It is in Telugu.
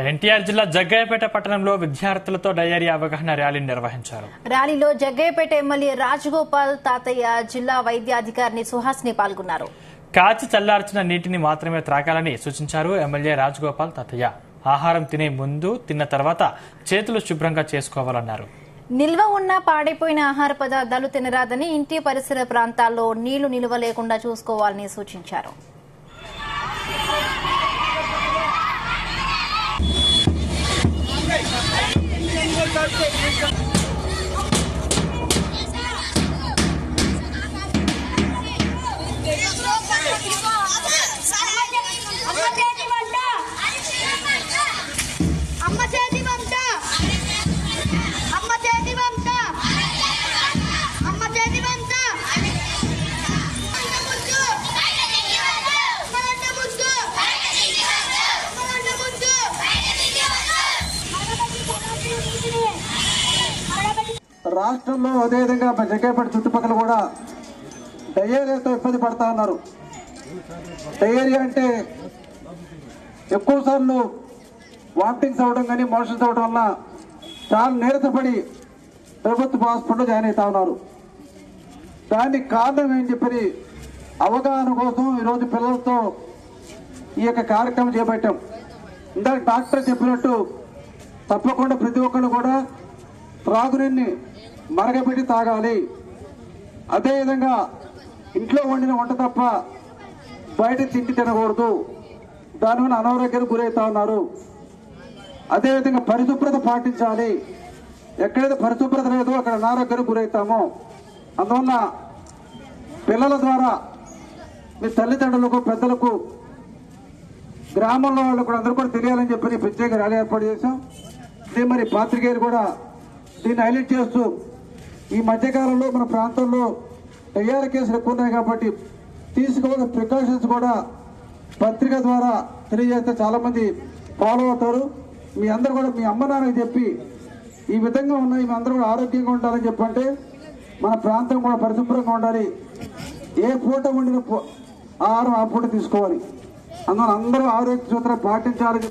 ఎన్టీఆర్ జిల్లా జగ్గయ్యపేట పట్టణంలో విద్యార్థులతో డయేరియా అవగాహన ర్యాలీ నిర్వహించారు. ర్యాలీలో జగ్గయ్యపేట ఎమ్మెల్యే రాజగోపాల్ తాతయ్య, జిల్లా వైద్యాధికారిని సుహాసిని పాల్గొన్నారు. కాచి చల్లార్చిన నీటిని మాత్రమే త్రాగాలని సూచించారు ఎమ్మెల్యే రాజగోపాల్ తాతయ్య. ఆహారం తినే ముందు, తిన్న తర్వాత చేతులు శుభ్రంగా చేసుకోవాలన్నారు. నిల్వ ఉన్న పాడైపోయిన ఆహార పదార్థాలు తినరాదని, ఇంటి పరిసర ప్రాంతాల్లో నీళ్లు నిల్వ లేకుండా చూసుకోవాలని సూచించారు. రాష్ట్రంలో అదేవిధంగా జగ్గయ్యపేట చుట్టుపక్కల కూడా డయేరియాతో ఇబ్బంది పడతా ఉన్నారు. డయేరియా అంటే ఎక్కువ సార్లు వామిటింగ్స్ అవ్వడం కానీ మోషన్స్ అవ్వడం వల్ల చాలా నీరసపడి ప్రభుత్వ హాస్పిటల్లో జాయిన్ అవుతా ఉన్నారు. దానికి కారణం ఏం చెప్పని అవగాహన కోసం ఈరోజు పిల్లలతో ఈ యొక్క కార్యక్రమం చేపట్టాం. ఇందాక డాక్టర్ చెప్పినట్టు తప్పకుండా ప్రతి ఒక్కరు కూడా త్రాగునీటిని మరగబెట్టి తాగాలి. అదేవిధంగా ఇంట్లో వండిన వంట తప్ప బయట తిండి తినకూడదు. దానివల్ల అనారోగ్యానికి గురవుతా ఉన్నారు. అదేవిధంగా పరిశుభ్రత పాటించాలి. ఎక్కడైతే పరిశుభ్రత లేదో అక్కడ అనారోగ్యానికి గురవుతాము. అందువల్ల పిల్లల ద్వారా మీ తల్లిదండ్రులకు, పెద్దలకు, గ్రామంలో వాళ్ళకు కూడా అందరూ కూడా తెలియాలని చెప్పి ప్రత్యేక ర్యాలీ ఏర్పాటు చేశాం. ఇది మరి పాత్రికేయులు కూడా దీన్ని హైలైట్ చేస్తూ ఈ మధ్యకాలంలో మన ప్రాంతంలో డయేరియా కేసులు ఎక్కువ ఉన్నాయి కాబట్టి తీసుకోవాల్సిన ప్రికాషన్స్ కూడా పత్రిక ద్వారా తెలియజేస్తే చాలా మంది ఫాలో అవుతారు. మీ అందరూ కూడా మీ అమ్మ నాన్నకి చెప్పి ఈ విధంగా ఉన్నాయి, మీ అందరూ కూడా ఆరోగ్యంగా ఉండాలని చెప్పంటే మన ప్రాంతం కూడా పరిశుభ్రంగా ఉండాలి. ఏ పూట వండిన ఆహారం ఆ పూట తీసుకోవాలి. అందువల్ల అందరూ ఆరోగ్య సూత్రాలు పాటించాలని